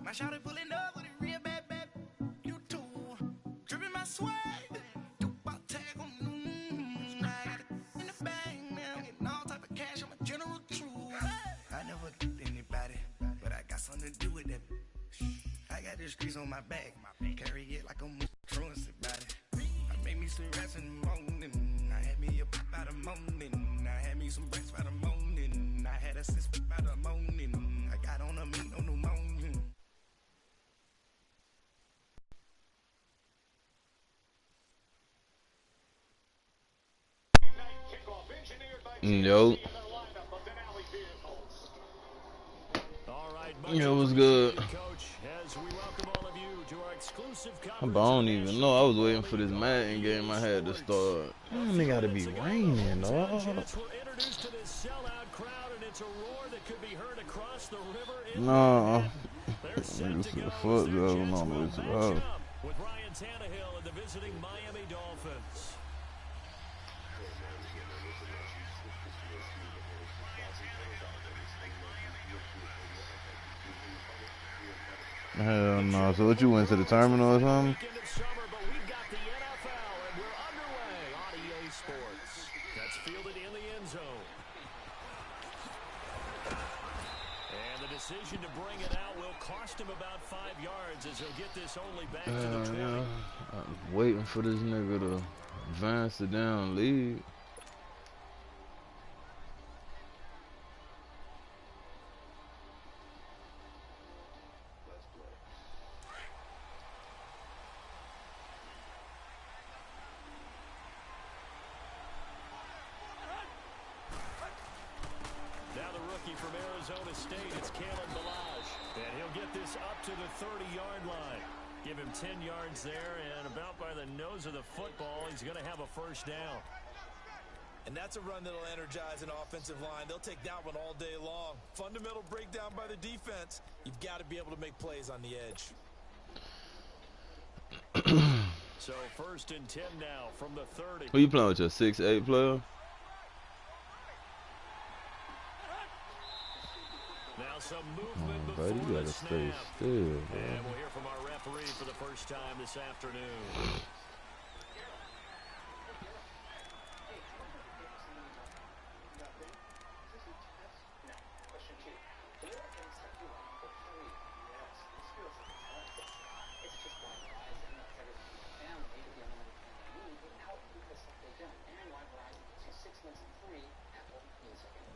My shawty pulling up with a real bad. You too. Dripping my swag. You about tag on. I got it in the bag now. Getting all type of cash. I'm a general true. I never did anybody, but I got something to do with that. I got the streets on my back. Carry it like I'm truancy about it. I made me some rats in the morning. I had me a pop by the morning. I had me some breaks by the morning. I had a six by the morning. I got on a meat on the morning. Yo. It was good. I don't even know. I was waiting for this Madden game I had to start. It gotta be raining, dog. Nah. Niggas to the foot, though. I'm on the way to the house. With Ryan Tannehill and the visiting Miami Dolphins. Hell no. So what, you went to the terminal or something? That's fielded in the end zone. And the decision to bring it out will cost him about 5 yards as he'll get this only back to the 20. Yeah. I'm waiting for this nigga to advance the down lead. From Arizona State, it's Kalen Balaj. And he'll get this up to the 30-yard line. Give him 10 yards there, and about by the nose of the football, he's going to have a first down. And that's a run that'll energize an offensive line. They'll take that one all day long. Fundamental breakdown by the defense. You've got to be able to make plays on the edge. So first and 10 now from the 30. Who you playing with, your 6'8" player? Now some movement before buddy, you gotta the stay snap. still, bro. And we'll hear from our referee for the first time this afternoon.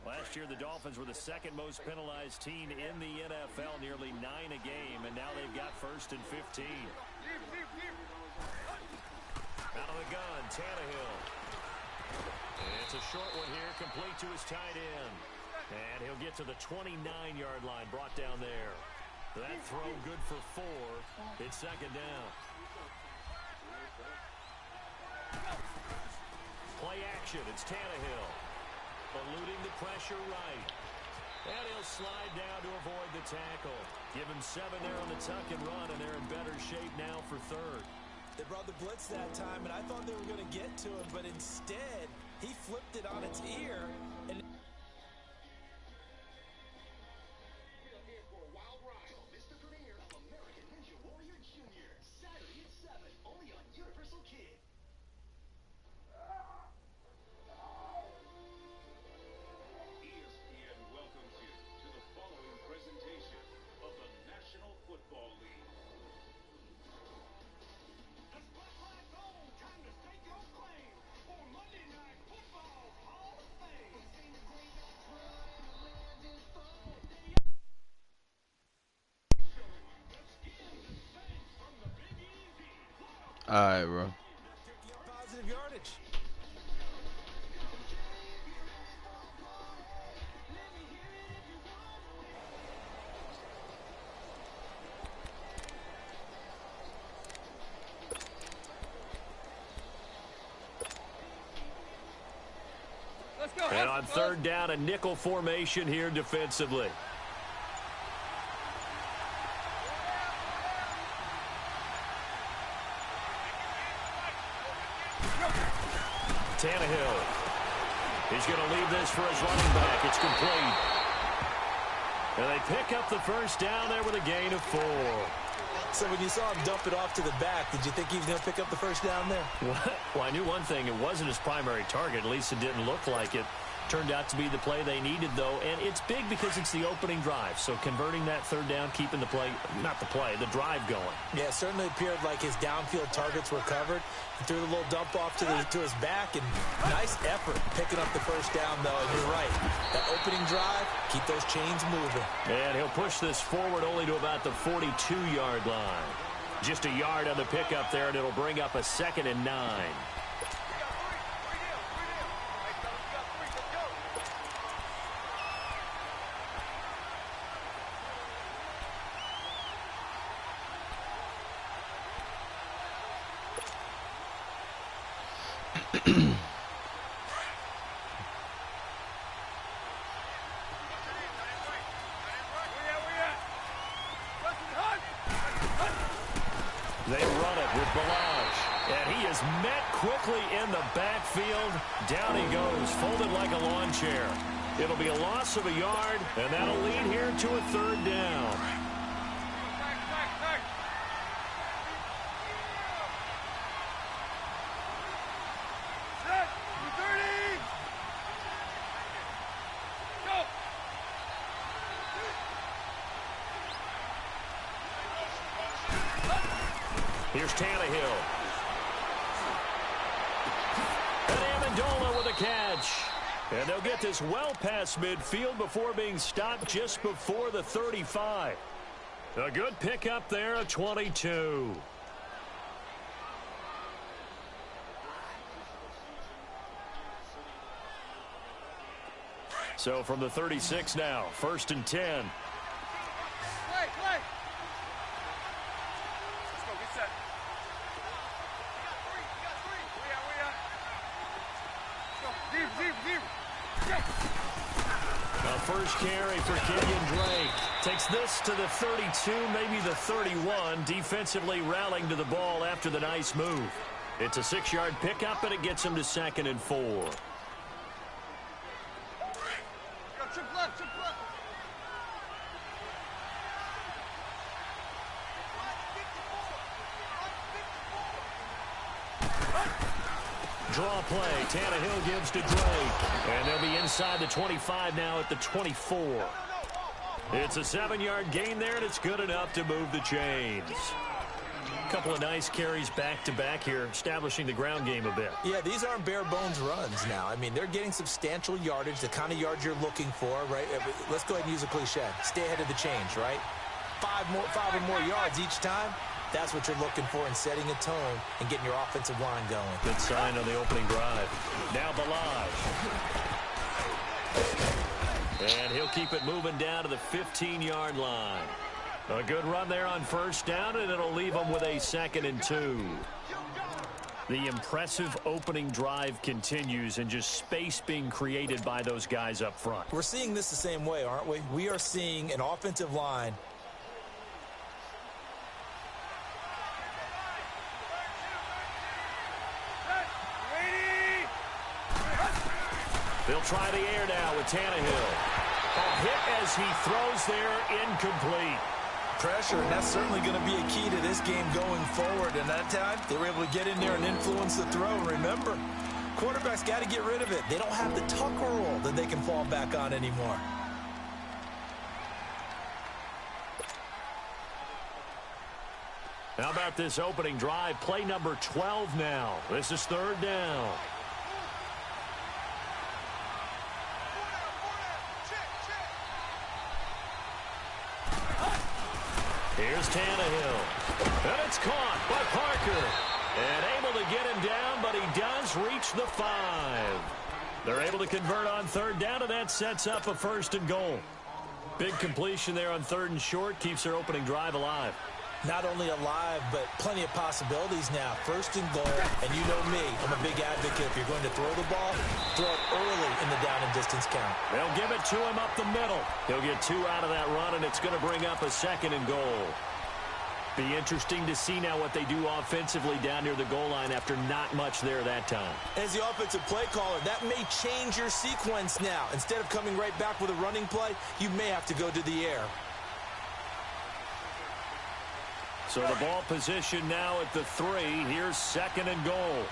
Last year, the Dolphins were the second most penalized team in the NFL, nearly 9 a game, and now they've got first and 15. Out of the gun, Tannehill. And it's a short one here, complete to his tight end. And he'll get to the 29-yard line, brought down there. That throw good for 4. It's second down. Play action, it's Tannehill. Eluding the pressure right. And he'll slide down to avoid the tackle. Give him 7 there on the tuck and run, and they're in better shape now for third. They brought the blitz that time, and I thought they were going to get to him, but instead, he flipped it on its ear. And All right, bro. positive yardage. Let's go. And on third down, a nickel formation here defensively. Tannehill. He's going to leave this for his running back. It's complete. And they pick up the first down there with a gain of 4. So when you saw him dump it off to the back, did you think he was going to pick up the first down there? Well, I knew one thing. It wasn't his primary target. At least it didn't look like it. Turned out to be the play they needed, though, and it's big because it's the opening drive. So converting that third down, keeping the play, not the play, the drive going. Yeah, it certainly appeared like his downfield targets were covered. He threw the little dump off to his back, and nice effort picking up the first down, though. And you're right, that opening drive, keep those chains moving. And he'll push this forward only to about the 42-yard line. Just a yard on the pickup there, and it'll bring up a 2nd and 9. They run it with Balaj, and he is met quickly in the backfield. Down he goes, folded like a lawn chair. It'll be a loss of a yard, and that'll lead here to a 3rd down. Here's Tannehill. And Amendola with a catch. And they'll get this well past midfield before being stopped just before the 35. A good pickup there, a 22. So from the 36 now, 1st and 10. First carry for Kenyon Drake. Takes this to the 32, maybe the 31. Defensively rallying to the ball after the nice move. It's a 6-yard pickup, and it gets him to 2nd and 4. Draw play. Tannehill gives to Drake. And they'll be inside the 25 now at the 24. It's a 7-yard gain there, and it's good enough to move the chains. A couple of nice carries back-to-back here, establishing the ground game a bit. Yeah, these aren't bare-bones runs now. I mean, they're getting substantial yardage, the kind of yards you're looking for, right? Let's go ahead and use a cliche. Stay ahead of the chains, right? 5 or more yards each time. That's what you're looking for in setting a tone and getting your offensive line going. Good sign on the opening drive. Now Balaj. And he'll keep it moving down to the 15-yard line. A good run there on 1st down, and it'll leave them with a 2nd and 2. The impressive opening drive continues, and just space being created by those guys up front. We're seeing this the same way, aren't we? We are seeing an offensive line. They'll try the air now with Tannehill. A hit as he throws there, incomplete. Pressure, and that's certainly going to be a key to this game going forward. And that time, they were able to get in there and influence the throw. Remember, quarterbacks got to get rid of it. They don't have the Tucker rule that they can fall back on anymore. How about this opening drive? Play number 12 now. This is 3rd down. Here's Tannehill. And it's caught by Parker. And able to get him down, but he does reach the 5. They're able to convert on 3rd down, and that sets up a 1st and goal. Big completion there on 3rd and short. Keeps their opening drive alive. Not only alive, but plenty of possibilities now. 1st and goal, and you know me, I'm a big advocate. If you're going to throw the ball, throw it early in the down and distance count. They'll give it to him up the middle. He'll get 2 out of that run, and it's going to bring up a 2nd and goal. Be interesting to see now what they do offensively down near the goal line after not much there that time. As the offensive play caller, that may change your sequence now. Instead of coming right back with a running play, you may have to go to the air. So the ball position now at the 3. Here's 2nd and goal.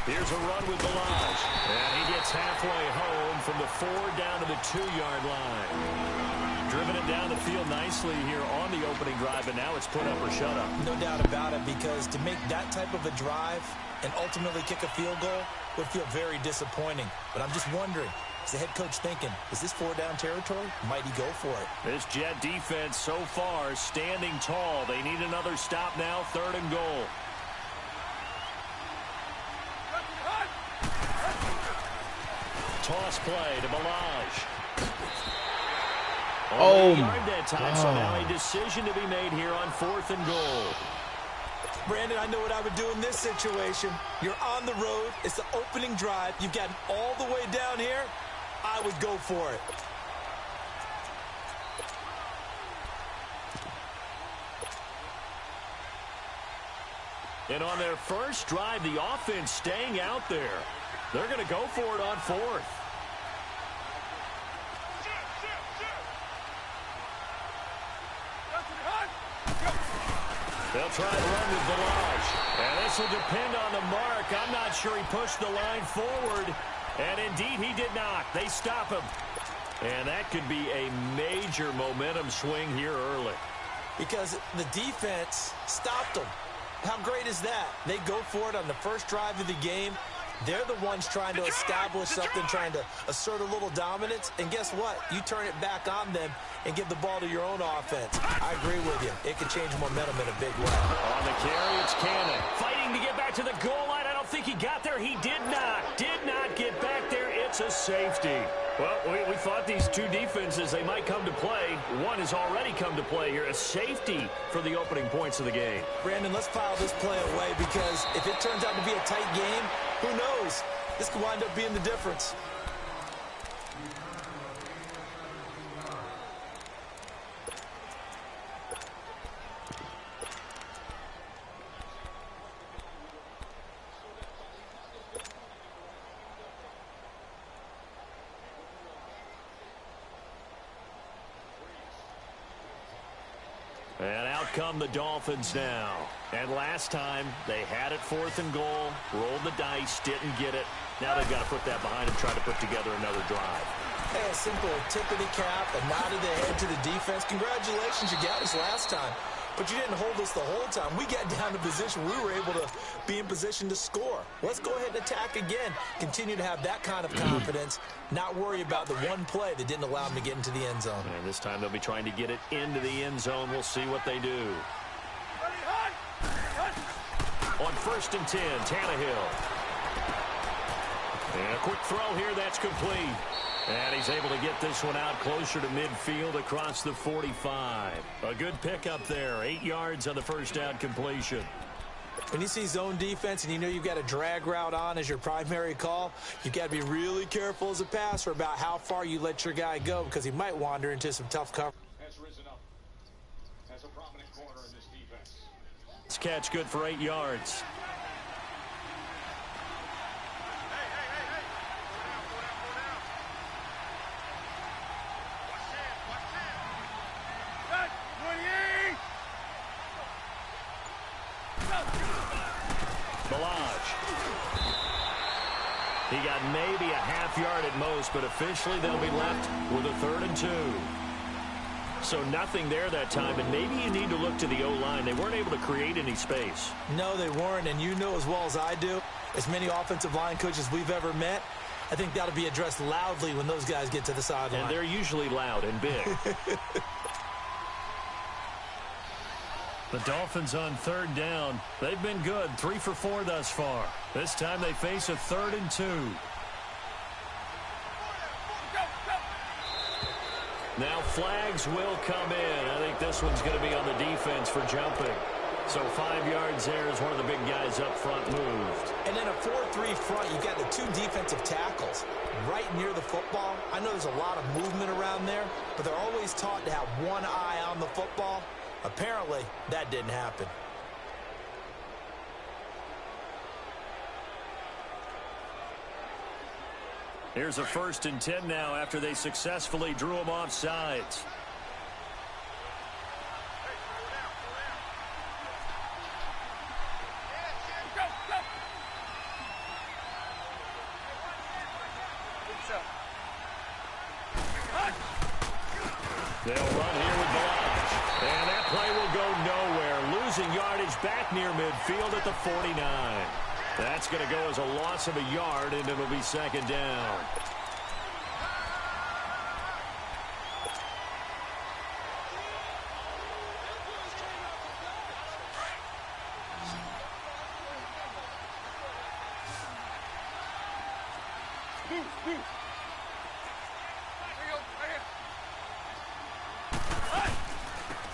Here's a run with Balaj. And he gets halfway home from the 4 down to the 2-yard line. Driven it down the field nicely here on the opening drive, and now it's put up or shut up. No doubt about it, because to make that type of a drive and ultimately kick a field goal would feel very disappointing. But I'm just wondering, is the head coach thinking, is this 4-down territory? Might he go for it? This Jet defense so far standing tall. They need another stop now, 3rd and goal. Toss play to Balaj. Oh, yard that time, so now a decision to be made here on 4th and goal. Brandon, I know what I would do in this situation. You're on the road. It's the opening drive. You've gotten all the way down here. I would go for it. And on their first drive, the offense staying out there. They're going to go for it on 4th. They'll try to run with Balaj. And this will depend on the mark. I'm not sure he pushed the line forward. And indeed, he did not. They stop him. And that could be a major momentum swing here early. Because the defense stopped them. How great is that? They go for it on the first drive of the game. They're the ones trying to establish something, trying to assert a little dominance. And guess what? You turn it back on them and give the ball to your own offense. I agree with you. It can change momentum in a big way. On the carry, it's Cannon. Fighting to get back to the goal line. I don't think he got there. He did not. Did not get back there. It's a safety. Well, we thought these two defenses, they might come to play. One has already come to play here. A safety for the opening points of the game. Brandon, let's file this play away, because if it turns out to be a tight game, who knows? This could wind up being the difference. And out come the Dolphins now. And last time, they had it 4th and goal, rolled the dice, didn't get it. Now they've got to put that behind and try to put together another drive. Hey, a simple tip of the cap, a nod of the head to the defense. Congratulations, you got us last time. But you didn't hold us the whole time. We got down to position. We were able to be in position to score. Let's go ahead and attack again. Continue to have that kind of confidence. Not worry about the one play that didn't allow them to get into the end zone. And this time they'll be trying to get it into the end zone. We'll see what they do. On 1st and 10, Tannehill. And a quick throw here, that's complete. And he's able to get this one out closer to midfield across the 45. A good pickup there. 8 yards on the first down completion. When you see zone defense and you know you've got a drag route on as your primary call, you've got to be really careful as a passer about how far you let your guy go, because he might wander into some tough cover. Has risen up as a prominent corner in this defense. This catch good for 8 yards. He got maybe a half yard at most, but officially they'll be left with a 3rd and 2. So nothing there that time, and maybe you need to look to the O-line. They weren't able to create any space. No, they weren't, and you know as well as I do, as many offensive line coaches we've ever met, I think that'll be addressed loudly when those guys get to the sideline. And they're usually loud and big. The Dolphins on 3rd down. They've been good, 3 for 4 thus far. This time they face a 3rd and 2. Now flags will come in. I think this one's going to be on the defense for jumping. So 5 yards there as one of the big guys up front moved. And in a 4-3 front, you've got the 2 defensive tackles right near the football. I know there's a lot of movement around there, but they're always taught to have one eye on the football. Apparently, that didn't happen. Here's a 1st and 10 now after they successfully drew him off sides. They'll run here with Blanche. And that play will go nowhere. Losing yardage back near midfield at the 49. That's going to go as a loss of a yard, and it'll be 2nd down.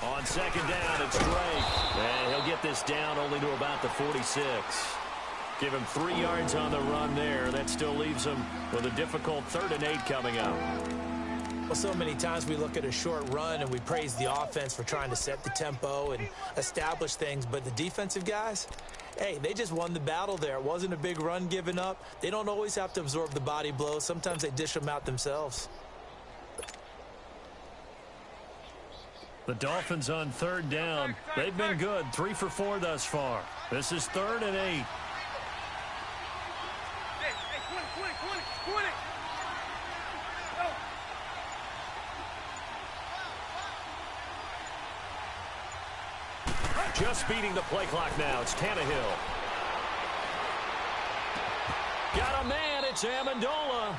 On 2nd down, it's Drake. And he'll get this down only to about the 46. Give him 3 yards on the run there. That still leaves him with a difficult 3rd and 8 coming up. Well, so many times we look at a short run and we praise the offense for trying to set the tempo and establish things. But the defensive guys, hey, they just won the battle there. It wasn't a big run given up. They don't always have to absorb the body blows. Sometimes they dish them out themselves. The Dolphins on 3rd down. They've been good. 3 for 4 thus far. This is 3rd and 8. Just beating the play clock now. It's Tannehill. Got a man. It's Amendola.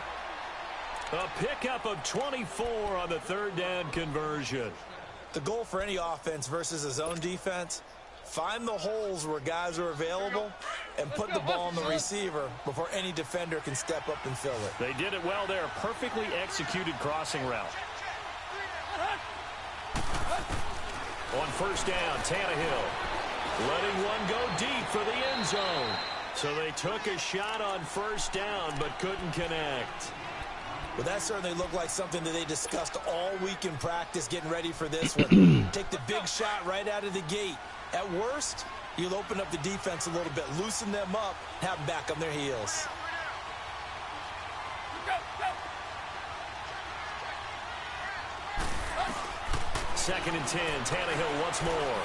A pickup of 24 on the 3rd down conversion. The goal for any offense versus a zone defense, find the holes where guys are available and put the ball on the receiver before any defender can step up and fill it. They did it well there. Perfectly executed crossing route. On 1st down, Tannehill letting one go deep for the end zone. So they took a shot on 1st down but couldn't connect. Well, that certainly looked like something that they discussed all week in practice getting ready for this one. Take the big shot right out of the gate. At worst, you'll open up the defense a little bit, loosen them up, have them back on their heels. Second and 10, Tannehill once more.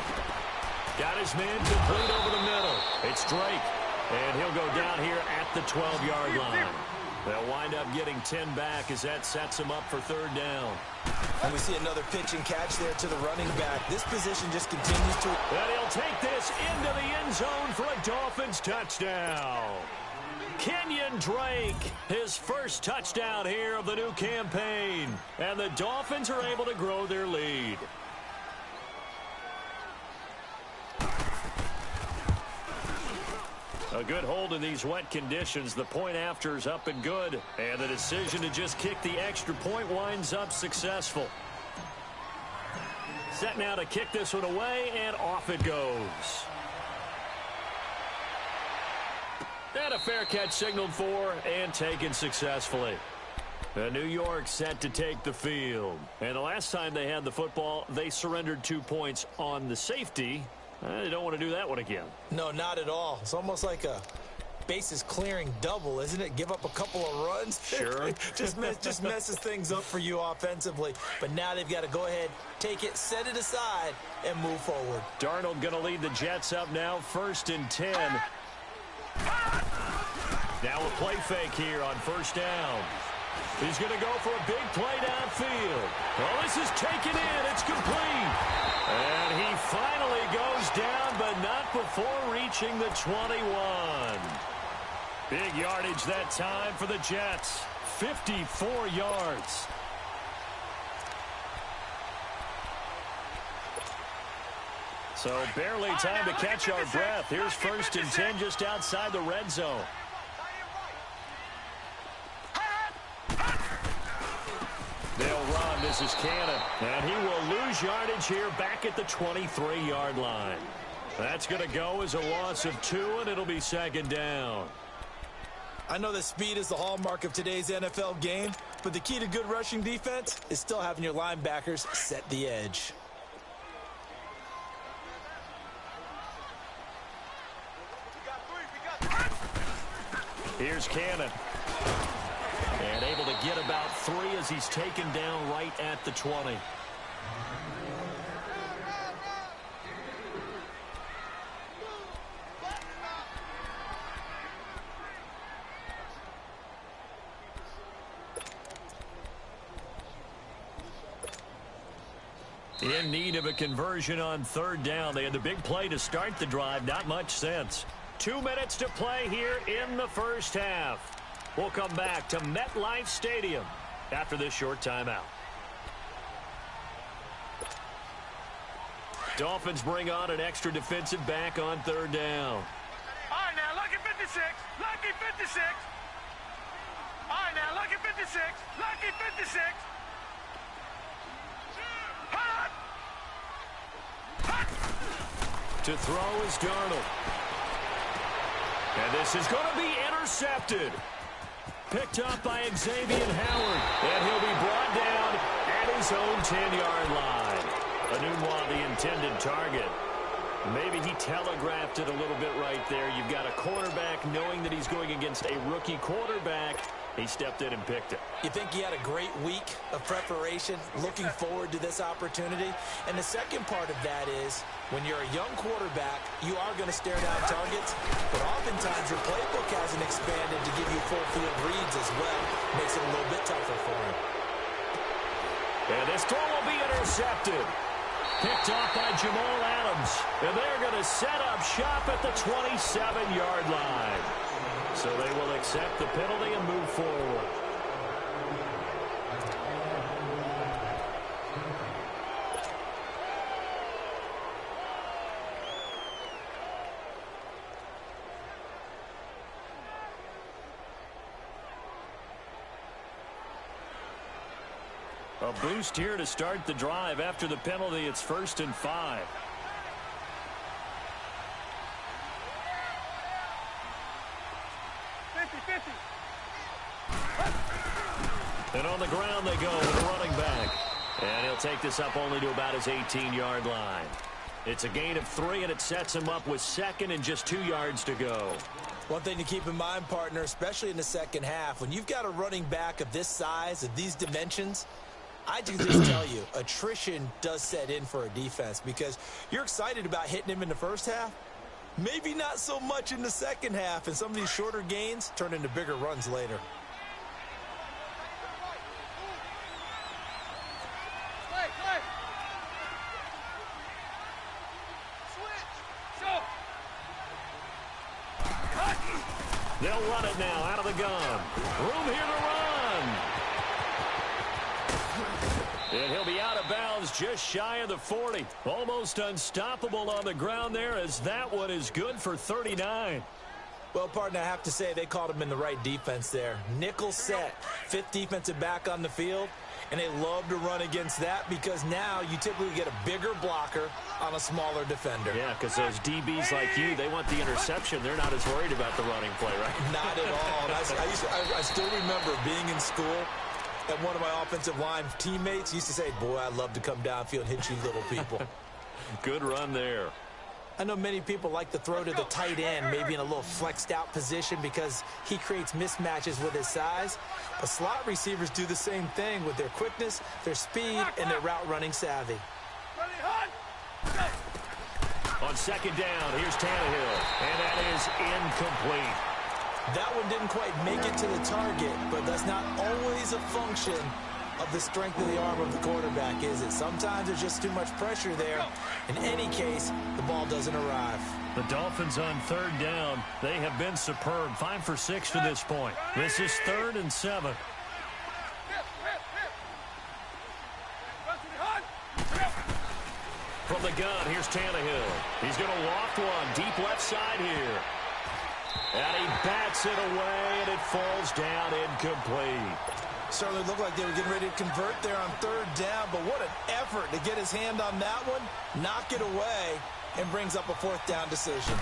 Got his man complete over the middle. It's Drake, and he'll go down here at the 12-yard line. They'll wind up getting 10 back as that sets him up for 3rd down. And we see another pitch and catch there to the running back. This position just continues to... And he'll take this into the end zone for a Dolphins touchdown. Kenyon Drake, his 1st touchdown here of the new campaign. And the Dolphins are able to grow their lead. A good hold in these wet conditions. The point after is up and good. And the decision to just kick the extra point winds up successful. Set now to kick this one away, and off it goes. And a fair catch signaled for and taken successfully. New York set to take the field. And the last time they had the football, they surrendered 2 points on the safety. They don't want to do that one again. No, not at all. It's almost like a bases clearing double, isn't it? Give up a couple of runs. Sure. just messes things up for you offensively. But now they've got to go ahead, take it, set it aside, and move forward. Darnold going to lead the Jets up now, 1st and 10. Now a play fake here on 1st down. He's going to go for a big play downfield. Well, this is taken in. It's complete. And he finally goes down, but not before reaching the 21. Big yardage that time for the Jets. 54 yards. So barely time to catch our breath. Here's 1st and 10 just outside the red zone. They'll run. This is Cannon. And he will lose yardage here back at the 23-yard line. That's going to go as a loss of 2, and it'll be second down. I know that speed is the hallmark of today's NFL game, but the key to good rushing defense is still having your linebackers set the edge. Here's Cannon. And able to get about 3 as he's taken down right at the 20. In need of a conversion on third down. They had the big play to start the drive. Not much sense. 2 minutes to play here in the first half. We'll come back to MetLife Stadium after this short timeout. Dolphins bring on an extra defensive back on third down. All right, now, lucky 56. Lucky 56. All right, now, lucky 56. Lucky 56. Hot! Hot! To throw is Darnold. And this is going to be intercepted. Picked up by Xavier Howard. And he'll be brought down at his own 10-yard line. Anunwa, the intended target. Maybe he telegraphed it a little bit right there. You've got a quarterback knowing that he's going against a rookie quarterback. He stepped in and picked it. You think he had a great week of preparation, looking forward to this opportunity? And the second part of that is, when you're a young quarterback, you are going to stare down targets, but oftentimes your playbook hasn't expanded to give you full field reads as well. Makes it a little bit tougher for him. And this throw will be intercepted. Picked off by Jamal Adams. And they're going to set up shop at the 27-yard line. So they will accept the penalty and move forward. A boost here to start the drive. After the penalty, it's 1st and 5. And on the ground they go with a running back. And he'll take this up only to about his 18-yard line. It's a gain of 3, and it sets him up with 2nd and just 2 yards to go. One thing to keep in mind, partner, especially in the second half, when you've got a running back of this size, of these dimensions, I can just tell you, attrition does set in for a defense because you're excited about hitting him in the first half. Maybe not so much in the second half, and some of these shorter gains turn into bigger runs later. They'll run it now out of the gun. Room here to run. And he'll be out of bounds just shy of the 40. Almost unstoppable on the ground there as that one is good for 39. Well, partner, I have to say they called him in the right defense there. Nickel set, 5th defensive back on the field, and they love to run against that because now you typically get a bigger blocker on a smaller defender. Yeah, because those DBs like you, they want the interception. They're not as worried about the running play, right? Not at all. I still remember being in school, and one of my offensive line teammates used to say, boy, I'd love to come downfield and hit you little people. Good run there. I know many people like to throw to the tight end, maybe in a little flexed out position because he creates mismatches with his size. But slot receivers do the same thing with their quickness, their speed, and their route running savvy. On 2nd down, here's Tannehill, and that is incomplete. That one didn't quite make it to the target, but that's not always a function of the strength of the arm of the quarterback, is it? Sometimes there's just too much pressure there. In any case, the ball doesn't arrive. The Dolphins on 3rd down. They have been superb. 5 for 6 to this point. This is 3rd and 7. From the gun, here's Tannehill. He's going to loft one deep left side here. And he bats it away, and it falls down incomplete. Certainly looked like they were getting ready to convert there on 3rd down, but what an effort to get his hand on that one, knock it away, and brings up a 4th down decision.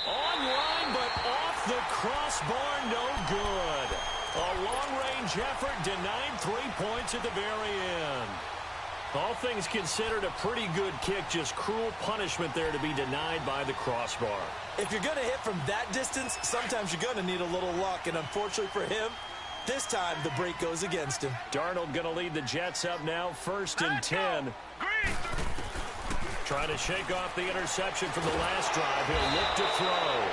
Online, but off the crossbar, no good. A long-range effort denied 3 points at the very end. All things considered, a pretty good kick, just cruel punishment there to be denied by the crossbar. If you're going to hit from that distance, sometimes you're going to need a little luck, and unfortunately for him, this time the break goes against him. Darnold going to lead the Jets up now, 1st and 10. Trying to shake off the interception from the last drive. He'll look to throw.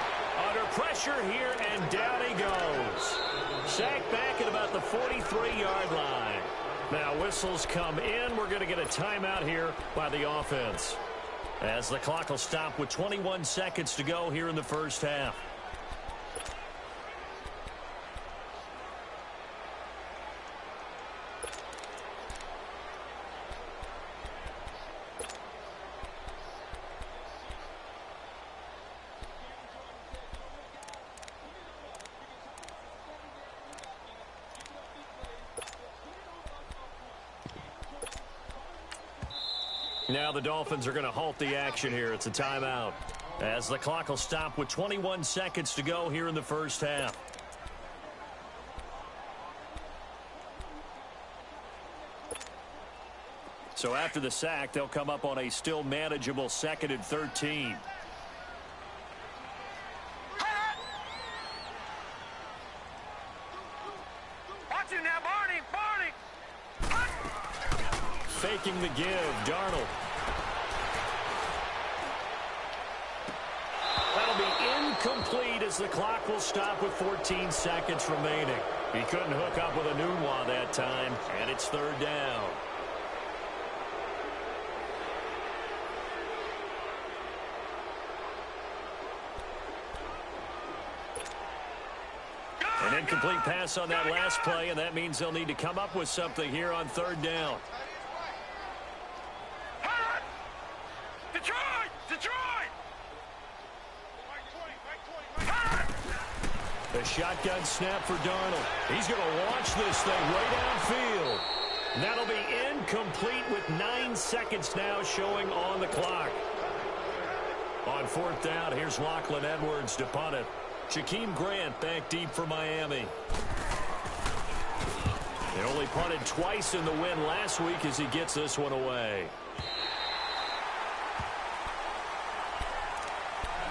Under pressure here, and down he goes. Sacked back at about the 43-yard line. Now whistles come in. We're going to get a timeout here by the offense, as the clock will stop with 21 seconds to go here in the first half. Now the Dolphins are going to halt the action here. It's a timeout, as the clock will stop with 21 seconds to go here in the first half. So after the sack, they'll come up on a still manageable 2nd and 13. Watch it now, Barney! Faking the give, Darnold. That'll be incomplete, as the clock will stop with 14 seconds remaining. He couldn't hook up with a Nunwa that time, and it's 3rd down. An incomplete pass on that last play, and that means they'll need to come up with something here on 3rd down. The shotgun snap for Darnold. He's going to launch this thing way downfield. That'll be incomplete with 9 seconds now showing on the clock. On 4th down, here's Lachlan Edwards to punt it. Jakeem Grant back deep for Miami. They only punted twice in the win last week as he gets this one away.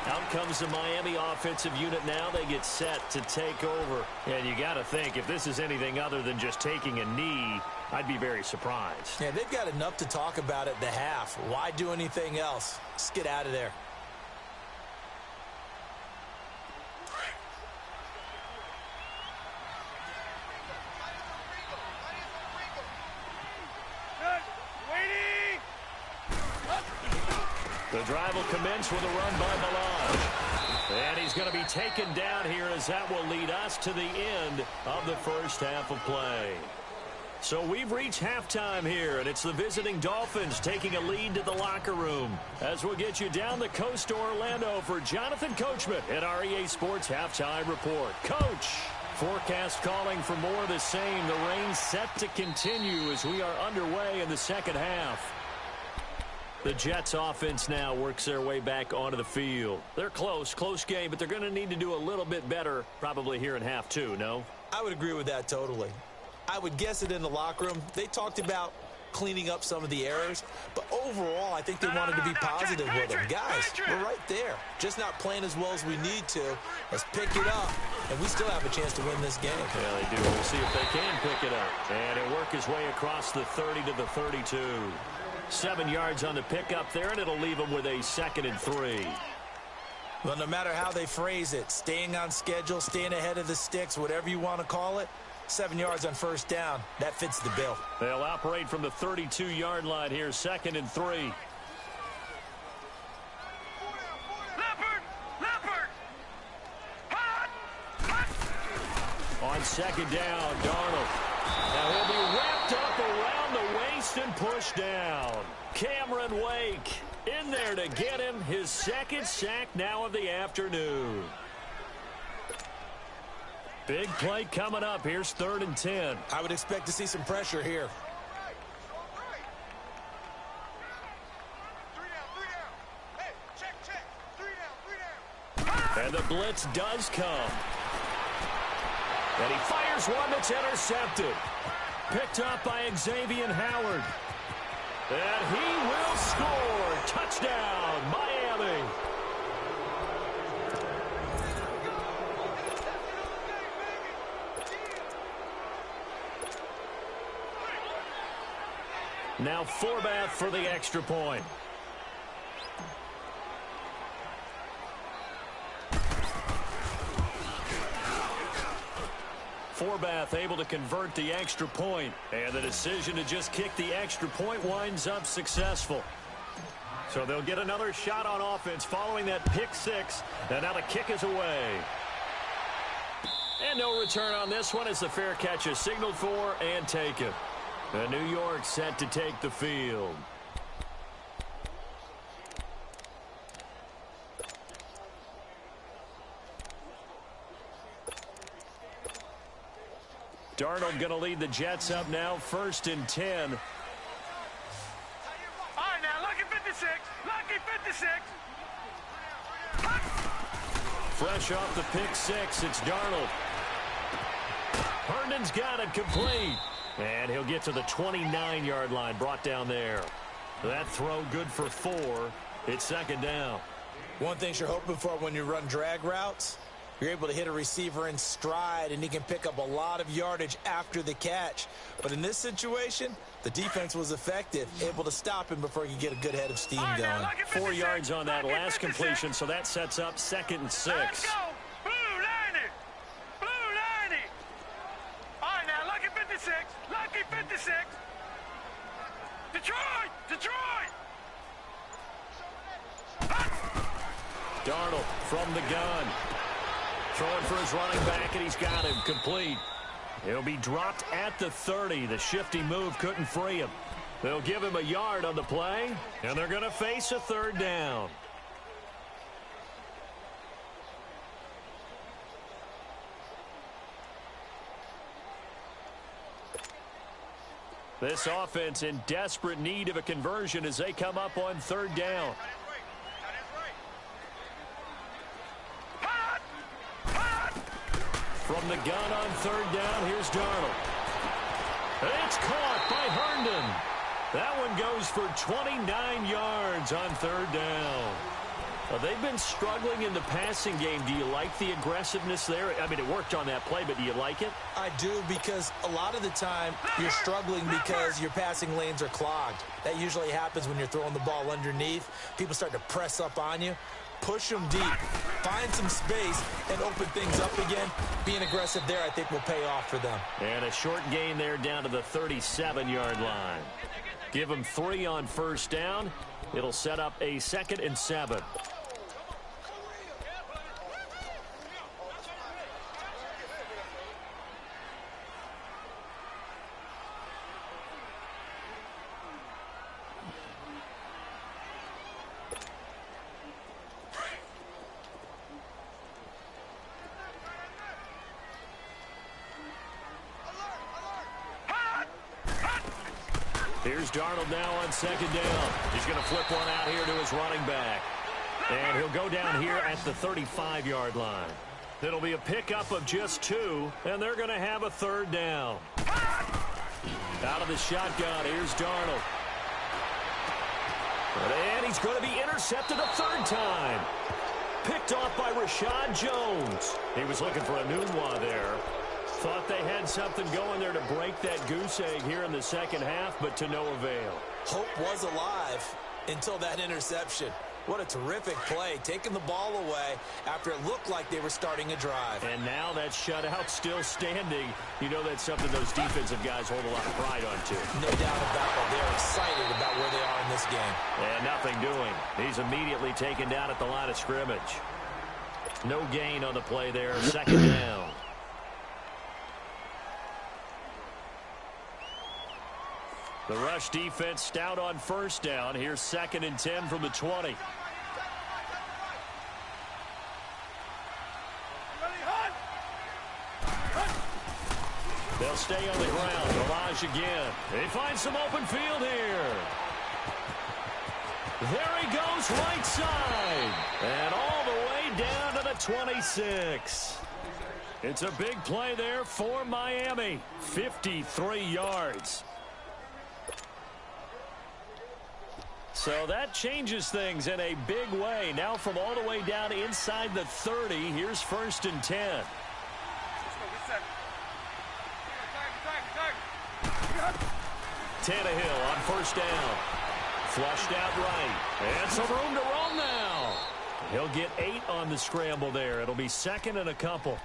Out comes the Miami offensive unit now. They get set to take over. And you got to think, if this is anything other than just taking a knee, I'd be very surprised. Yeah, they've got enough to talk about at the half. Why do anything else? Let's get out of there. The drive will commence with a run by Malage. And he's going to be taken down here, as that will lead us to the end of the first half of play. So we've reached halftime here, and it's the visiting Dolphins taking a lead to the locker room. As we'll get you down the coast to Orlando for Jonathan Coachman at our EA Sports Halftime Report. Coach, forecast calling for more of the same. The rain set to continue as we are underway in the second half. The Jets offense now works their way back onto the field. They're close game, but they're going to need to do a little bit better probably here in half two, no? I would agree with that totally. I would guess it in the locker room. They talked about cleaning up some of the errors, but overall I think they wanted to be positive with them. Guys, we're right there. Just not playing as well as we need to. Let's pick it up, and we still have a chance to win this game. Yeah, they do. We'll see if they can pick it up. And he'll work his way across the 30 to the 32. 7 yards on the pickup there, and it'll leave him with a 2nd and 3. Well, no matter how they phrase it, staying on schedule, staying ahead of the sticks, whatever you want to call it, 7 yards on first down, that fits the bill. They'll operate from the 32-yard line here, 2nd and 3. Leopard! On 2nd down, Darnold. Now he'll be wrapped up around the waist and pushed down. Cameron Wake in there to get him his 2nd sack now of the afternoon. Big play coming up. Here's 3rd and 10. I would expect to see some pressure here. blitz does come. And he fires one that's intercepted. Picked up by Xavier Howard. And he will score. Touchdown, Miami. Now Forbath for the extra point. Forbath able to convert the extra point, and the decision to just kick the extra point winds up successful. So they'll get another shot on offense following that pick six, and now the kick is away. And no return on this one as the fair catch is signaled for and taken. And New York set to take the field. Darnold going to lead the Jets up now, 1st and 10. All right, now, lucky 56. Lucky 56. Fresh off the pick six, it's Darnold. Herndon's got it complete. And he'll get to the 29-yard line, brought down there. That throw good for 4. It's 2nd down. One thing you're hoping for when you run drag routes, you're able to hit a receiver in stride, and he can pick up a lot of yardage after the catch. But in this situation, the defense was effective, able to stop him before he could get a good head of steam going. 4 yards on that last completion, so that sets up 2nd and 6. Let's go. Blue 90. Blue 90. All right, now, lucky 56. Lucky 56. Detroit. Detroit. Darnold from the gun. Throwing for his running back, and he's got him complete. He'll be dropped at the 30. The shifty move couldn't free him. They'll give him a yard on the play, and they're going to face a 3rd down. This offense in desperate need of a conversion as they come up on 3rd down. From the gun on 3rd down, here's Darnold. It's caught by Herndon. That one goes for 29 yards on 3rd down. Well, they've been struggling in the passing game. Do you like the aggressiveness there? I mean, it worked on that play, but do you like it? I do, because a lot of the time you're struggling because your passing lanes are clogged. That usually happens when you're throwing the ball underneath. People start to press up on you. Push them deep, find some space, and open things up again. Being aggressive there, I think, will pay off for them. And a short gain there down to the 37-yard line. Give them 3 on 1st down. It'll set up a 2nd and 7. Here's Darnold now on 2nd down. He's going to flip one out here to his running back. And he'll go down here at the 35-yard line. It'll be a pickup of just 2, and they're going to have a 3rd down. Out of the shotgun, here's Darnold. And he's going to be intercepted a 3rd time. Picked off by Rashad Jones. He was looking for a Nunwa there. Thought they had something going there to break that goose egg here in the 2nd half, but to no avail. Hope was alive until that interception. What a terrific play, taking the ball away after it looked like they were starting a drive. And now that shutout still standing. You know that's something those defensive guys hold a lot of pride on, too. No doubt about it. They're excited about where they are in this game. And nothing doing. He's immediately taken down at the line of scrimmage. No gain on the play there. 2nd down. The rush defense stout on 1st down. Here's 2nd and 10 from the 20. They'll stay on the ground. Mirage again. They find some open field here. There he goes, right side. And all the way down to the the 26. It's a big play there for Miami. 53 yards. So that changes things in a big way. Now from all the way down inside the 30, here's 1st and 10. Tannehill on 1st down. Flushed out right. And some room to roam now. He'll get 8 on the scramble there. It'll be 2nd and a couple.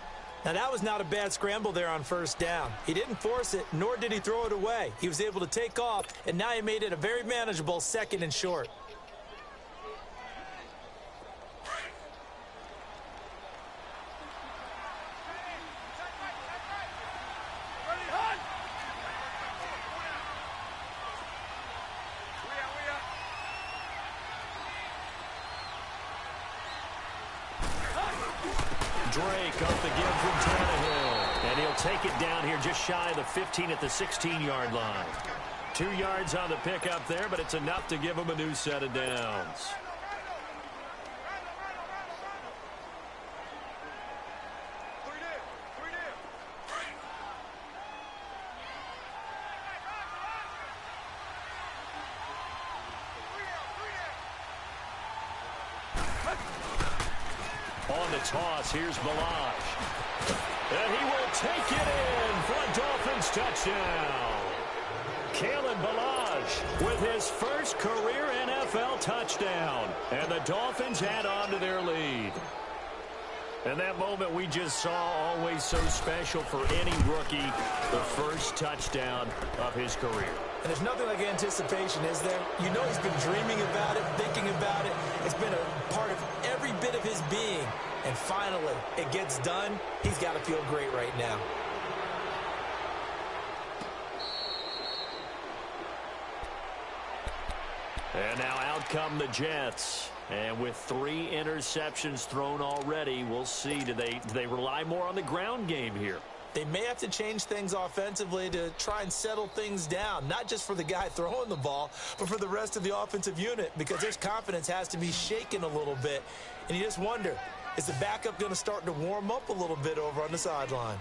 Now, that was not a bad scramble there on 1st down. He didn't force it, nor did he throw it away. He was able to take off, and now he made it a very manageable 2nd and short. Drake off the give from Tannehill. And he'll take it down here just shy of the 15 at the 16-yard line. 2 yards on the pickup there, but it's enough to give him a new set of downs. On the toss, here's Balaj. And he will take it in for a Dolphins touchdown. Kalen Balaj with his first career NFL touchdown. And the Dolphins add on to their lead. And that moment we just saw, always so special for any rookie, the first touchdown of his career. And there's nothing like anticipation, is there? You know he's been dreaming about it, thinking about it. It's been a part of every bit of his being. And finally, it gets done. He's got to feel great right now. And now out come the Jets. And with 3 interceptions thrown already, we'll see. Do they rely more on the ground game here? They may have to change things offensively to try and settle things down, not just for the guy throwing the ball, but for the rest of the offensive unit, because their confidence has to be shaken a little bit. And you just wonder, is the backup going to start to warm up a little bit over on the sideline?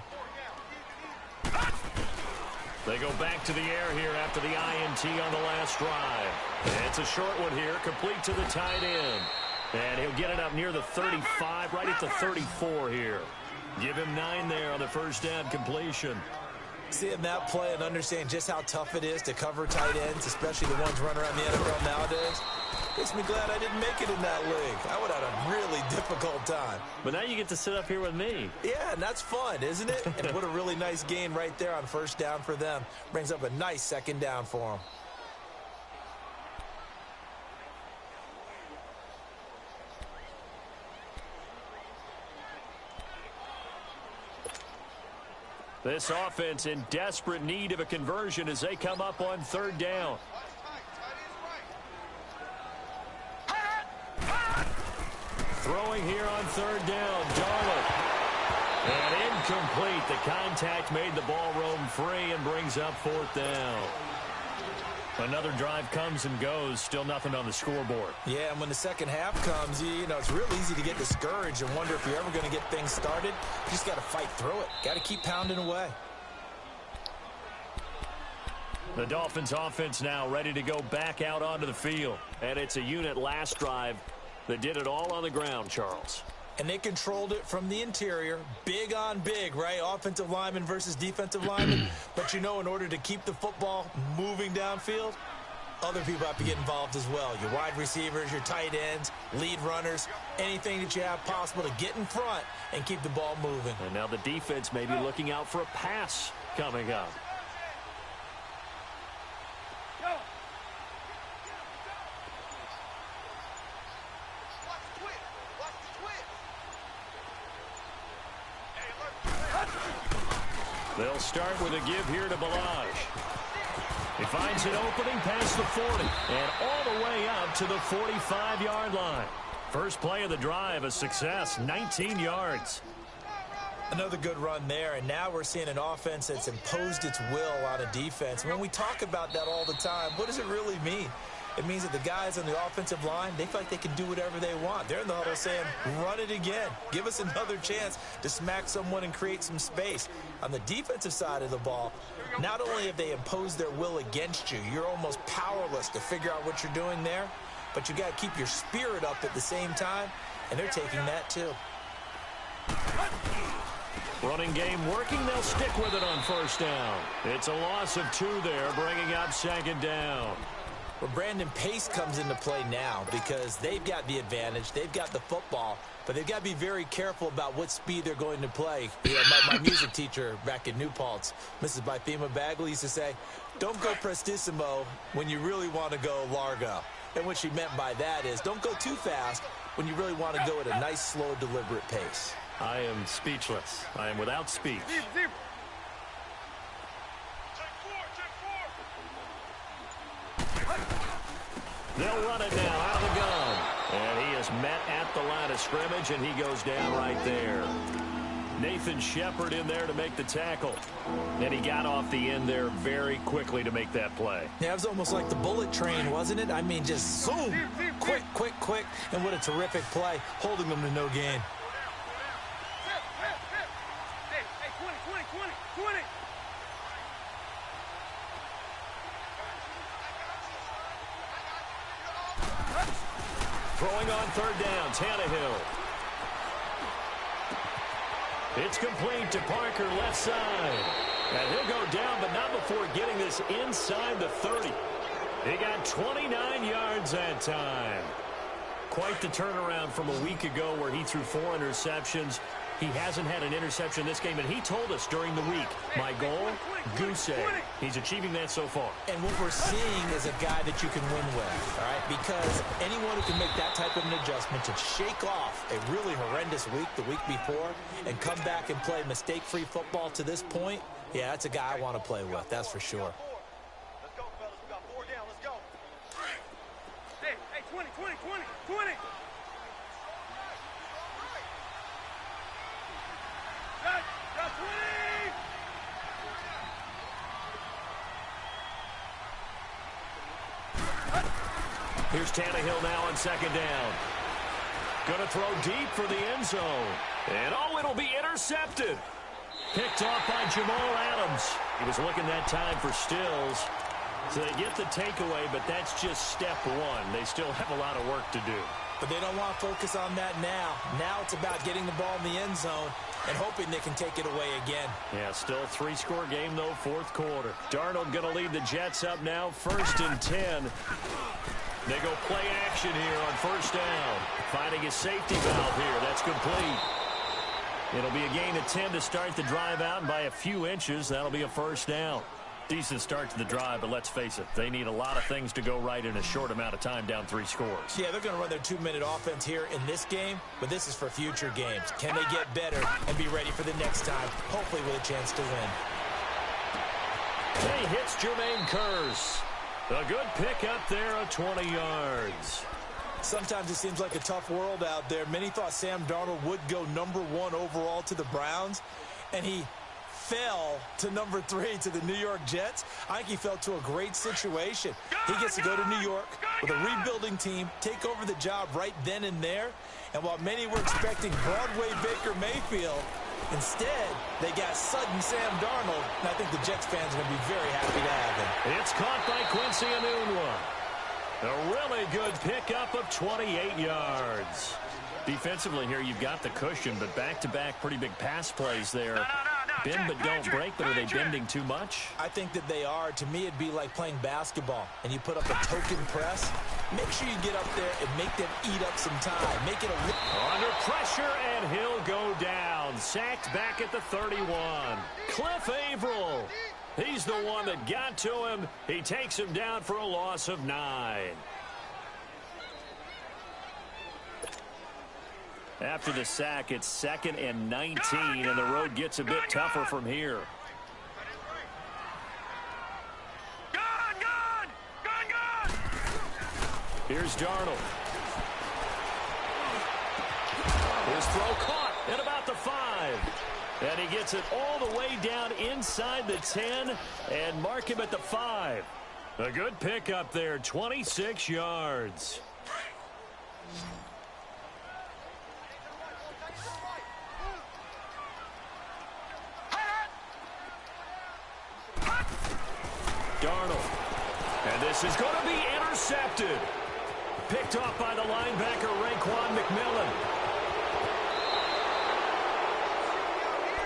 They go back to the air here after the INT on the last drive. And it's a short one here, complete to the tight end. And he'll get it up near the 35, right at the 34 here. Give him 9 there on the first down completion. Seeing that play and understand just how tough it is to cover tight ends, especially the ones running around the NFL nowadays, makes me glad I didn't make it in that league. I would have had a really difficult time. But now you get to sit up here with me. Yeah, and that's fun, isn't it? And what a really nice gain right there on first down for them. Brings up a nice 2nd down for them. This offense in desperate need of a conversion as they come up on 3rd down. Throwing here on 3rd down, Darnold. And incomplete. The contact made the ball roam free and brings up 4th down. Another drive comes and goes. Still nothing on the scoreboard. Yeah, and when the second half comes, you know, it's real easy to get discouraged and wonder if you're ever going to get things started. You just got to fight through it. Got to keep pounding away. The Dolphins offense now ready to go back out onto the field. And it's a unit last drive that did it all on the ground, Charles. And they controlled it from the interior. Big on big, right? Offensive lineman versus defensive lineman. But, you know, in order to keep the football moving downfield, other people have to get involved as well. Your wide receivers, your tight ends, lead runners, anything that you have possible to get in front and keep the ball moving. And now the defense may be looking out for a pass coming up. They'll start with a give here to Balaj. He finds an opening past the 40 and all the way up to the 45-yard line. First play of the drive, a success, 19 yards. Another good run there, and now we're seeing an offense that's imposed its will on a defense. When we talk about that all the time, what does it really mean? It means that the guys on the offensive line, they feel like they can do whatever they want. They're in the huddle saying, run it again. Give us another chance to smack someone and create some space. On the defensive side of the ball, not only have they imposed their will against you, you're almost powerless to figure out what you're doing there, but you got to keep your spirit up at the same time, and they're taking that too. Running game working. They'll stick with it on first down. It's a loss of 2 there, bringing up second down. Well, Brandon, pace comes into play now because they've got the advantage. They've got the football, but they've got to be very careful about what speed they're going to play. You know, my music teacher back in New Paltz, Mrs. Bythema Bagley, used to say, don't go prestissimo when you really want to go largo. And what she meant by that is don't go too fast when you really want to go at a nice, slow, deliberate pace. I am speechless. I am without speech. They'll run it now out of the gun. And he is met at the line of scrimmage, and he goes down right there. Nathan Shepard in there to make the tackle. And he got off the end there very quickly to make that play. Yeah, it was almost like the bullet train, wasn't it? I mean, just zoom, quick, quick, quick. And what a terrific play, holding them to no gain. Throwing on third down, Tannehill. It's complete to Parker, left side. And he'll go down, but not before getting this inside the 30. He got 29 yards that time. Quite the turnaround from a week ago where he threw 4 interceptions. He hasn't had an interception this game, and he told us during the week, my goal, goose egg. He's achieving that so far. And what we're seeing is a guy that you can win with, all right? Because anyone who can make that type of an adjustment to shake off a really horrendous week the week before and come back and play mistake-free football to this point, yeah, that's a guy I want to play with, that's for sure. Let's go, fellas. We got 4 down. Let's go. Hey, 20. Got 20! Here's Tannehill now on second down. Going to throw deep for the end zone. And oh, it'll be intercepted. Picked off by Jamal Adams. He was looking that time for Stills. So they get the takeaway, but that's just step 1. They still have a lot of work to do. But they don't want to focus on that now. Now it's about getting the ball in the end zone and hoping they can take it away again. Yeah, still a 3-score game, though, fourth quarter. Darnold going to lead the Jets up now, 1st and 10. They go play action here on first down. Finding his safety valve here. That's complete. It'll be a gain of 10 to start the drive out, and by a few inches, that'll be a first down. Decent start to the drive, but let's face it, they need a lot of things to go right in a short amount of time down 3 scores. Yeah, they're going to run their 2-minute offense here in this game, but this is for future games. Can they get better and be ready for the next time, hopefully with a chance to win? He hits Jermaine Kearse. A good pick up there of 20 yards. Sometimes it seems like a tough world out there. Many thought Sam Darnold would go number 1 overall to the Browns, and he fell to number 3 to the New York Jets. I think he fell to a great situation. He gets to go to New York with a rebuilding team, take over the job right then and there. And while many were expecting Broadway Baker Mayfield, instead they got sudden Sam Darnold. And I think the Jets fans are going to be very happy to have him. It's caught by Quincy Enunwa. A really good pickup of 28 yards. Defensively here, you've got the cushion, but back-to-back pretty big pass plays there. Bend but don't break, but are they bending too much? I think that they are. To me, it'd be like playing basketball, and you put up a token press. Make sure you get up there and make them eat up some time. Make it a... Under pressure, and he'll go down. Sacked back at the 31. Cliff Averill. He's the one that got to him. He takes him down for a loss of 9. After the sack, it's 2nd and 19, and the road gets a bit tougher from here. Here's Darnold. His throw caught at about the 5. And he gets it all the way down inside the 10 and mark him at the 5. A good pickup there, 26 yards. Darnold. And this is going to be intercepted. Picked off by the linebacker, Raekwon McMillan.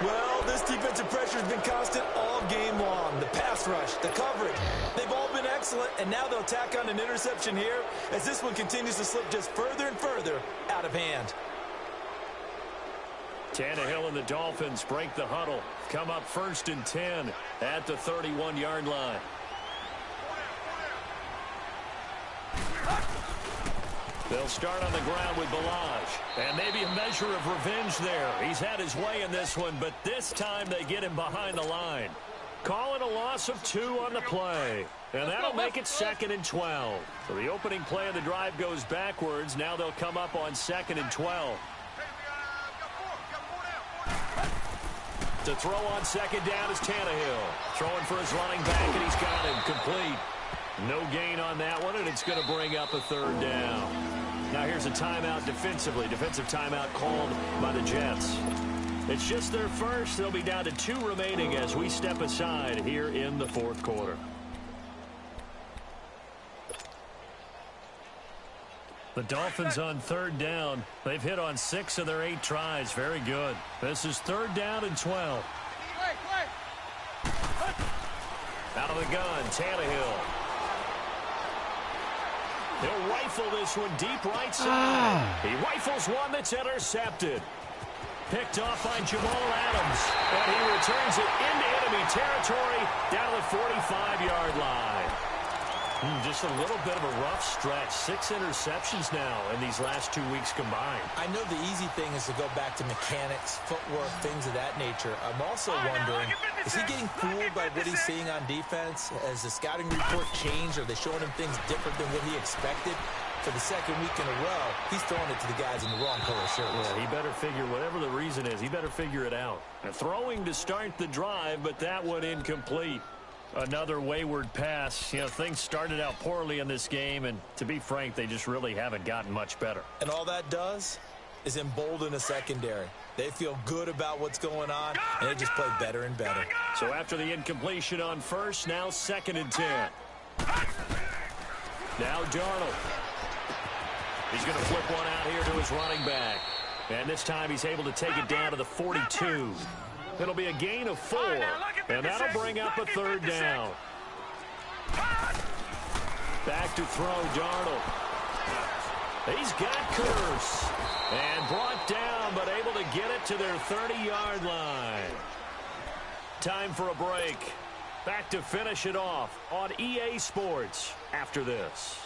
Well, this defensive pressure has been constant all game long. The pass rush, the coverage, they've all been excellent, and now they'll tack on an interception here as this one continues to slip just further and further out of hand. Tannehill and the Dolphins break the huddle. Come up 1st and 10 at the 31-yard line. They'll start on the ground with Balaj. And maybe a measure of revenge there. He's had his way in this one, but this time they get him behind the line. Calling a loss of 2 on the play. And that'll make it 2nd and 12. So the opening play of the drive goes backwards. Now they'll come up on 2nd and 12. To throw on 2nd down is Tannehill. Throwing for his running back, and he's got him complete. No gain on that one, and it's going to bring up a 3rd down. Now here's a timeout defensively. Defensive timeout called by the Jets. It's just their first. They'll be down to 2 remaining as we step aside here in the 4th quarter. The Dolphins on 3rd down. They've hit on 6 of their 8 tries. Very good. This is 3rd down and 12. Out of the gun, Tannehill. He'll rifle this one deep right side. He rifles one that's intercepted. Picked off by Jamal Adams. And he returns it into enemy territory down to the 45-yard line. Just a little bit of a rough stretch. 6 interceptions now in these last 2 weeks combined. I know the easy thing is to go back to mechanics, footwork, things of that nature. I'm also wondering, is he getting fooled by what he's seeing on defense? Has the scouting report changed? Are they showing him things different than what he expected? For the 2nd week in a row, he's throwing it to the guys in the wrong color shirts. Yeah, he better figure, whatever the reason is, he better figure it out. And throwing to start the drive, but that one incomplete. Another wayward pass. You know, things started out poorly in this game, and to be frank, they just really haven't gotten much better. And all that does is embolden a secondary. They feel good about what's going on, and they just play better and better. So after the incompletion on 1st, now 2nd and 10. Now Darnold. He's going to flip one out here to his running back. And this time he's able to take it down to the 42. It'll be a gain of 4, and that'll bring up a 3rd down. Back to throw, Darnold. He's got Curse. And brought down, but able to get it to their 30-yard line. Time for a break. Back to finish it off on EA Sports after this.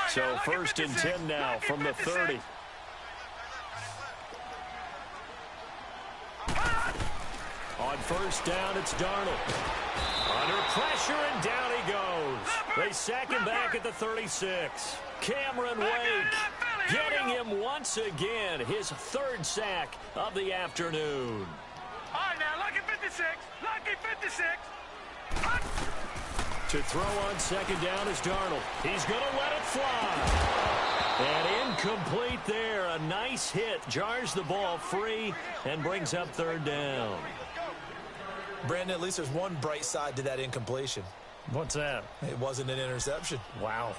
So 1st and 10 now from the 30. On 1st down, it's Darnold. Under pressure, and down he goes. They sack him back at the 36. Cameron Wake getting him once again, his 3rd sack of the afternoon. All right, now, lucky 56. Lucky 56. To throw on 2nd down is Darnold. He's going to let it fly. And incomplete there. A nice hit. Jars the ball free and brings up 3rd down. Brandon, at least there's one bright side to that incompletion. What's that? It wasn't an interception. Wow.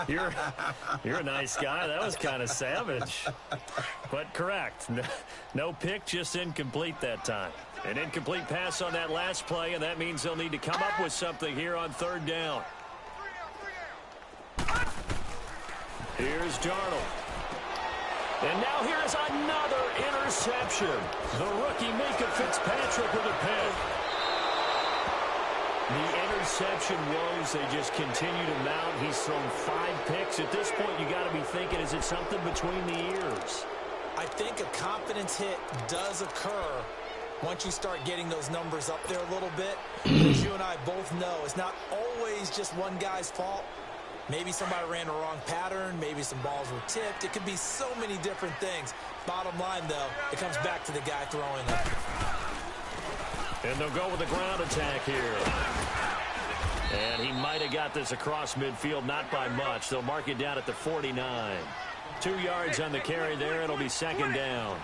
You're a nice guy. That was kind of savage. But correct. No pick, just incomplete that time. An incomplete pass on that last play, and that means they'll need to come up with something here on 3rd down. Here's Darnold. And now here's another interception. The rookie Minka Fitzpatrick with a pick. The interception woes, they just continue to mount. He's thrown 5 picks. At this point, you got to be thinking, is it something between the ears? I think a confidence hit does occur once you start getting those numbers up there a little bit. As you and I both know, it's not always just one guy's fault. Maybe somebody ran the wrong pattern. Maybe some balls were tipped. It could be so many different things. Bottom line, though, it comes back to the guy throwing it. And they'll go with the ground attack here. And he might have got this across midfield, not by much. They'll mark it down at the 49. 2 yards on the carry there. It'll be second down.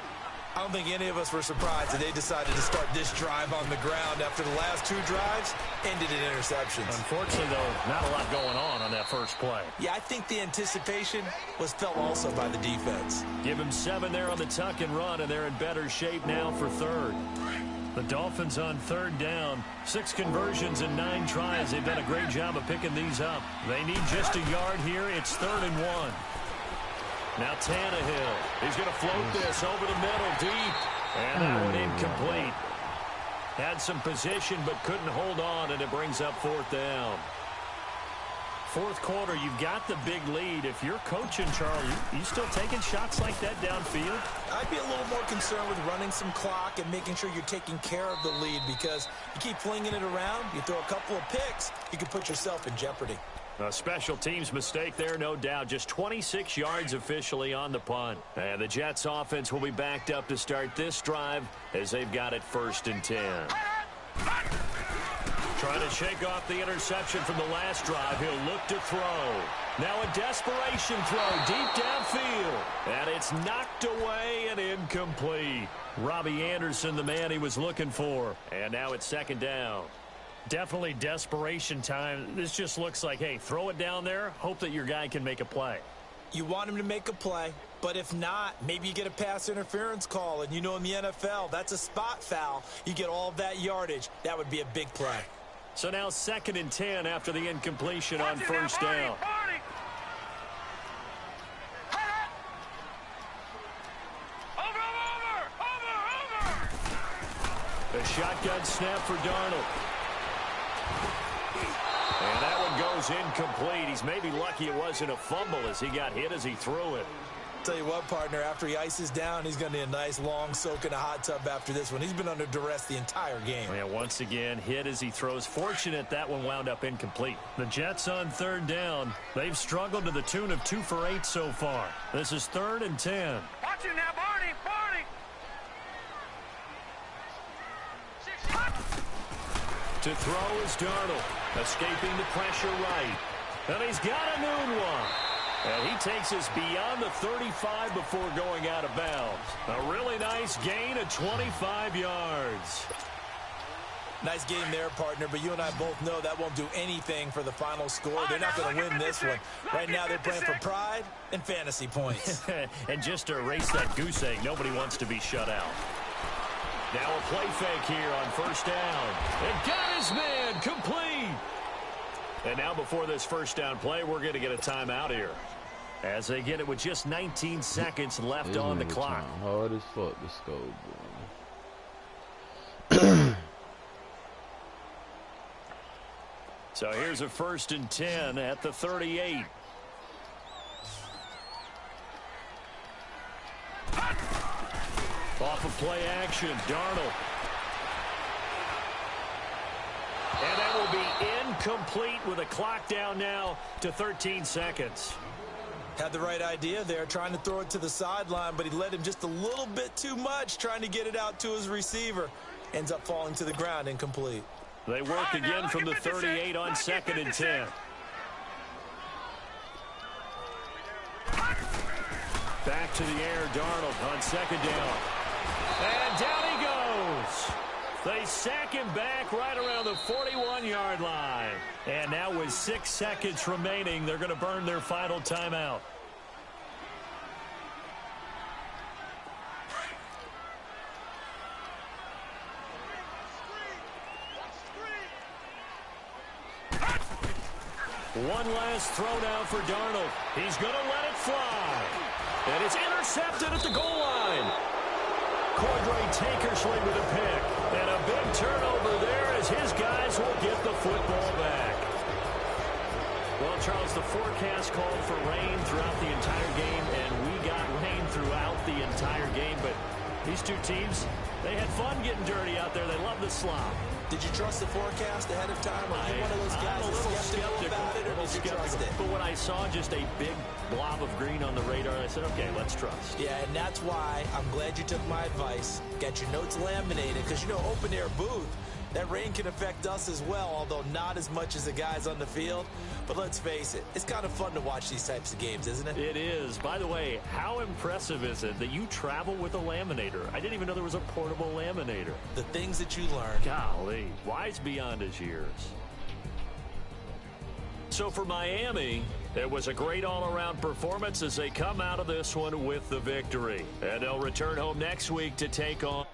I don't think any of us were surprised that they decided to start this drive on the ground after the last 2 drives ended in interceptions. Unfortunately, though, not a lot going on that first play. Yeah, I think the anticipation was felt also by the defense. Give him 7 there on the tuck and run, and they're in better shape now for third. The Dolphins on third down. 6 conversions and 9 tries. They've done a great job of picking these up. They need just a yard here. It's 3rd and 1. Now Tannehill. He's going to float this over the middle deep. And that one incomplete. Had some position but couldn't hold on, and it brings up 4th down. 4th quarter, you've got the big lead. If you're coaching, Charles, you still taking shots like that downfield? I'd be a little more concerned with running some clock and making sure you're taking care of the lead, because you keep flinging it around, you throw a couple of picks, you can put yourself in jeopardy. A special teams mistake there, no doubt. Just 26 yards officially on the punt. And the Jets offense will be backed up to start this drive as they've got it 1st and 10. Trying to shake off the interception from the last drive. He'll look to throw. Now a desperation throw deep downfield. And it's knocked away and incomplete. Robbie Anderson, the man he was looking for. And now it's 2nd down. Definitely desperation time. This just looks like, hey, throw it down there, hope that your guy can make a play. You want him to make a play, but if not, maybe you get a pass interference call, and you know in the NFL, that's a spot foul. You get all of that yardage. That would be a big play. So now 2nd and 10 after the incompletion on 1st down. The shotgun snap for Darnold. And that one goes incomplete. He's maybe lucky it wasn't a fumble as he got hit as he threw it. Tell you what, partner, after he ices down, he's going to need a nice long soak in a hot tub after this one. He's been under duress the entire game. Yeah, once again, hit as he throws. Fortunate that one wound up incomplete. The Jets on 3rd down. They've struggled to the tune of 2 for 8 so far. This is 3rd and 10. Watch it now, Barney! Barney! To throw is Darnold, escaping the pressure right. And he's got a noon one. And he takes us beyond the 35 before going out of bounds. A really nice gain of 25 yards. Nice game there, partner, but you and I both know that won't do anything for the final score. They're not going to win this one. Right now they're playing for pride and fantasy points. And just to erase that goose egg, nobody wants to be shut out. Now a play fake here on 1st down. And got his man complete. And now before this 1st down play, we're going to get a timeout here. As they get it with just 19 seconds left on the clock. Hard as fuck to score, boy. So here's a 1st and 10 at the 38. Off of play action, Darnold. And that will be incomplete with a clock down now to 13 seconds. Had the right idea there, trying to throw it to the sideline, but he led him just a little bit too much, trying to get it out to his receiver. Ends up falling to the ground, incomplete. They work again from the 38 on 2nd and 10. Back to the air, Darnold on 2nd down. And down he goes. They sack him back right around the 41-yard line. And now with 6 seconds remaining, they're going to burn their final timeout. One last throw now for Darnold. He's going to let it fly. And it's intercepted at the goal line. Cordray Tankersley with a pick. And a big turnover there as his guys will get the football back. Well, Charles, the forecast called for rain throughout the entire game, and we got rain throughout the entire game. But These two teams, they had fun getting dirty out there. They love the slop. Did you trust the forecast ahead of time? Are you one of those guys that's skeptical about it, or did you trust it? But when I saw just a big blob of green on the radar, I said, okay, let's trust. Yeah, and that's why I'm glad you took my advice. Get your notes laminated, because, you know, open-air booth, that rain can affect us as well, although not as much as the guys on the field. But let's face it, it's kind of fun to watch these types of games, isn't it? It is. By the way, how impressive is it that you travel with a laminator? I didn't even know there was a portable laminator. The things that you learn. Golly, wise beyond his years. So for Miami, it was a great all-around performance as they come out of this one with the victory. And they'll return home next week to take on...